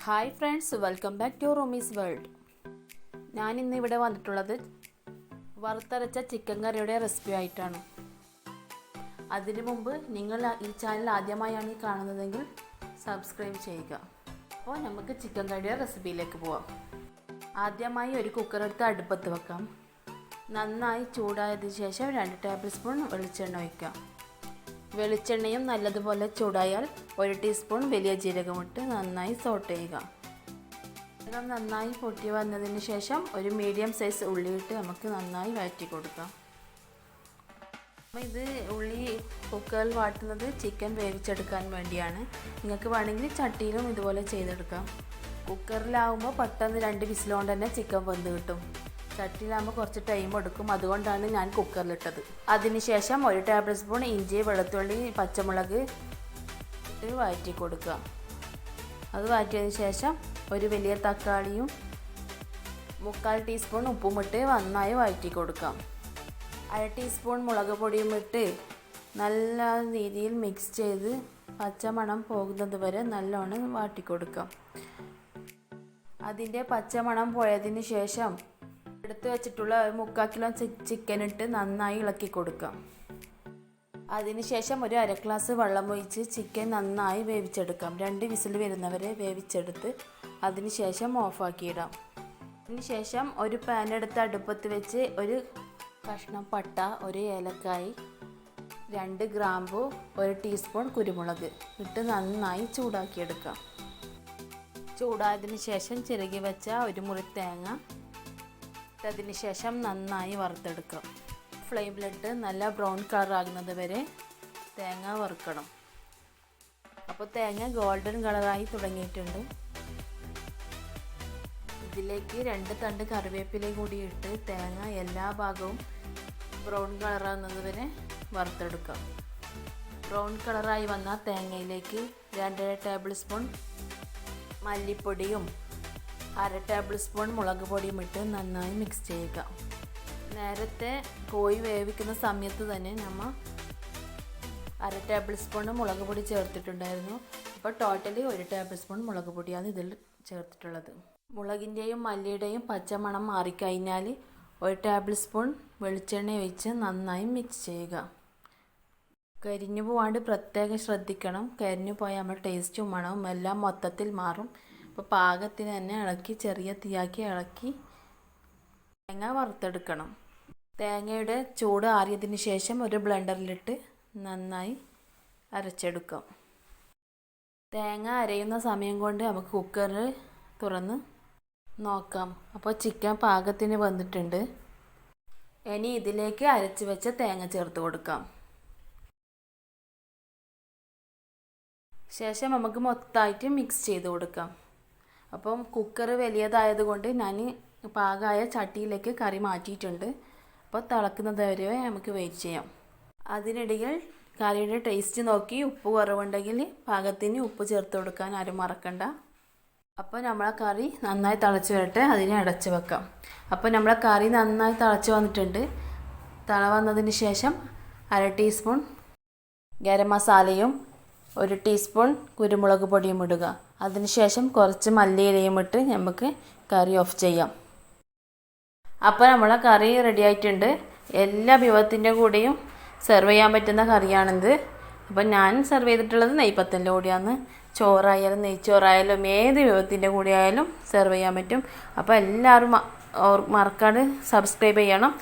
Hi friends, welcome back to Roomies World. ഞാൻ ഇന്ന് ഇവിടെ വന്നിട്ടുള്ളത് വറുത്തരച്ച ചിക്കൻ കറിയുടെ റെസിപ്പി ആയിട്ടാണ്. അതിനു മുമ്പ് നിങ്ങൾ ഈ ചാനൽ ആദ്യമായാണ് കാണുന്നതെങ്കിൽ സബ്സ്ക്രൈബ് ചെയ്യുക. അപ്പോൾ നമുക്ക് ചിക്കൻ കറിയുടെ റെസിപ്പിയിലേക്ക് പോവാം. ആദ്യമായി ഒരു കുക്കർ എടുത്ത് അടുപ്പത്ത് വെക്കാം. നന്നായി ചൂടായതിനു ശേഷം 2 ടേബിൾ സ്പൂൺ വെളിച്ചെണ്ണ ഒഴിക്കാം. വെളിച്ചെണ്ണയും നല്ലതുപോലെ ചൂടായാൽ 1 ടീസ്പൂൺ വലിയ ജീരകമിട്ട് നന്നായി സോട്ട് ചെയ്യുക. ജീരകം നന്നായി പൊട്ടി വന്നതിന് ശേഷം ഒരു മീഡിയം സൈസ് ഉള്ളിയിട്ട് നമുക്ക് നന്നായി വഴറ്റി കൊടുക്കാം. ഇത് ഉള്ളി കുക്കറിൽ വാട്ടുന്നത് ചിക്കൻ വേവിച്ചെടുക്കാൻ വേണ്ടിയാണ്. നിങ്ങൾക്ക് വേണമെങ്കിൽ ചട്ടിയിലും ഇതുപോലെ ചെയ്തെടുക്കാം. കുക്കറിലാവുമ്പോൾ പെട്ടെന്ന് 2 വിസിലുകൊണ്ട് തന്നെ ചിക്കൻ വെന്ത് കിട്ടും. ചട്ടിയിലാകുമ്പോൾ കുറച്ച് ടൈം എടുക്കും, അതുകൊണ്ടാണ് ഞാൻ കുക്കറിലിട്ടത്. അതിനുശേഷം 1 ടേബിൾ സ്പൂൺ ഇഞ്ചി, വെളുത്തുള്ളി, പച്ചമുളക് ഇട്ട് വഴറ്റി കൊടുക്കുക. അത് വഴറ്റിയതിന് ശേഷം ഒരു വലിയ തക്കാളിയും 3/4 ടീസ്പൂൺ ഉപ്പും ഇട്ട് നന്നായി വഴറ്റി കൊടുക്കാം. 1/2 ടീസ്പൂൺ മുളക് പൊടിയും ഇട്ട് നല്ല രീതിയിൽ മിക്സ് ചെയ്ത് പച്ചമണം പോകുന്നത് വരെ നല്ലോണം വാട്ടി കൊടുക്കാം. അതിൻ്റെ പച്ചമണം പോയതിന് ശേഷം എടുത്ത് വെച്ചിട്ടുള്ള 3/4 കിലോ ചിക്കൻ ഇട്ട് നന്നായി ഇളക്കി കൊടുക്കാം. അതിനുശേഷം ഒരു 1/2 ഗ്ലാസ് വെള്ളം ഒഴിച്ച് ചിക്കൻ നന്നായി വേവിച്ചെടുക്കാം. 2 വിസിൽ വരുന്നവരെ വേവിച്ചെടുത്ത് അതിനുശേഷം ഓഫാക്കിയിടാം. അതിനുശേഷം ഒരു പാൻ എടുത്ത് അടുപ്പത്ത് വെച്ച് ഒരു കഷ്ണം പട്ട, 1 ഏലക്കായി, 2 ഗ്രാമ്പു, 1 ടീസ്പൂൺ കുരുമുളക് ഇട്ട് നന്നായി ചൂടാക്കിയെടുക്കാം. ചൂടായതിന് ശേഷം ചിരകി വെച്ച ഒരു മുറി തേങ്ങ ഇട്ടതിന് ശേഷം നന്നായി വറുത്തെടുക്കാം. ഫ്ലെയിമിലിട്ട് നല്ല ബ്രൗൺ കളർ ആകുന്നത് വരെ തേങ്ങ വറുക്കണം. അപ്പോൾ തേങ്ങ ഗോൾഡൻ കളറായി തുടങ്ങിയിട്ടുണ്ട്. ഇതിലേക്ക് 2 തണ്ട് കറിവേപ്പില കൂടി ഇട്ട് തേങ്ങ എല്ലാ ഭാഗവും ബ്രൗൺ കളറാകുന്നത് വരെ വറുത്തെടുക്കാം. ബ്രൗൺ കളറായി വന്ന തേങ്ങയിലേക്ക് 2 ടേബിൾ സ്പൂൺ മല്ലിപ്പൊടിയും 1/2 ടേബിൾ സ്പൂൺ മുളക് പൊടിയും ഇട്ട് നന്നായി മിക്സ് ചെയ്യുക. നേരത്തെ കോഴി വേവിക്കുന്ന സമയത്ത് തന്നെ നമ്മൾ 1/2 ടേബിൾ സ്പൂൺ മുളക് പൊടി ചേർത്തിട്ടുണ്ടായിരുന്നു. അപ്പോൾ ടോട്ടലി 1 ടേബിൾ സ്പൂൺ മുളക് പൊടിയാണ് ഇതിൽ ചേർത്തിട്ടുള്ളത്. മുളകിൻ്റെയും മല്ലിയുടെയും പച്ചമണം മാറിക്കഴിഞ്ഞാൽ 1 ടേബിൾ സ്പൂൺ വെളിച്ചെണ്ണ ഒഴിച്ച് നന്നായി മിക്സ് ചെയ്യുക. കരിഞ്ഞു പോവാണ്ട് പ്രത്യേകം ശ്രദ്ധിക്കണം. കരിഞ്ഞു പോയാൽ നമ്മുടെ ടേസ്റ്റും മണവും എല്ലാം മൊത്തത്തിൽ മാറും. അപ്പോൾ പാകത്തിന് തന്നെ ഇളക്കി ചെറിയ തീയാക്കി ഇളക്കി തേങ്ങ വറുത്തെടുക്കണം. തേങ്ങയുടെ ചൂട് ആറിയതിന് ശേഷം ഒരു ബ്ലെൻഡറിലിട്ട് നന്നായി അരച്ചെടുക്കാം. തേങ്ങ അരയുന്ന സമയം കൊണ്ട് നമുക്ക് കുക്കർ തുറന്ന് നോക്കാം. അപ്പോൾ ചിക്കൻ പാകത്തിന് വന്നിട്ടുണ്ട്. ഇനി ഇതിലേക്ക് അരച്ച് വെച്ച തേങ്ങ ചേർത്ത് കൊടുക്കാം. ശേഷം നമുക്ക് മൊത്തമായിട്ട് മിക്സ് ചെയ്ത് കൊടുക്കാം. അപ്പം കുക്കർ വലിയതായതുകൊണ്ട് ഞാൻ പാകമായ ചട്ടിയിലേക്ക് കറി മാറ്റിയിട്ടുണ്ട്. അപ്പോൾ തിളക്കുന്നത് വരെ നമുക്ക് വെയിറ്റ് ചെയ്യാം. അതിനിടയിൽ കറിയുടെ ടേസ്റ്റ് നോക്കി ഉപ്പ് കുറവുണ്ടെങ്കിൽ പാകത്തിന് ഉപ്പ് ചേർത്ത് കൊടുക്കാൻ ആരും മറക്കണ്ട. അപ്പോൾ നമ്മളെ കറി നന്നായി തിളച്ച് വരട്ടെ, അതിനെ അടച്ച് വെക്കാം. അപ്പോൾ നമ്മളെ കറി നന്നായി തിളച്ച് വന്നിട്ടുണ്ട്. തിള വന്നതിന് ശേഷം 1/2 ടീസ്പൂൺ ഗരം മസാലയും 1 ടീസ്പൂൺ കുരുമുളക് പൊടിയും ഇടുക. അതിനുശേഷം കുറച്ച് മല്ലിയിലയും ഇട്ട് നമുക്ക് കറി ഓഫ് ചെയ്യാം. അപ്പോൾ നമ്മളെ കറി റെഡി ആയിട്ടുണ്ട്. എല്ലാ വിഭവത്തിൻ്റെ കൂടെയും സെർവ് ചെയ്യാൻ പറ്റുന്ന കറിയാണിത്. അപ്പോൾ ഞാൻ സെർവ് ചെയ്തിട്ടുള്ളത് നെയ്പ്പത്തിൻ്റെ കൂടെയാണ്. ചോറായാലും നെയ്ച്ചോറായാലും ഏത് വിഭവത്തിൻ്റെ കൂടെ ആയാലും സെർവ് ചെയ്യാൻ പറ്റും. അപ്പോൾ എല്ലാവരും മറക്കാതെ സബ്സ്ക്രൈബ് ചെയ്യണം.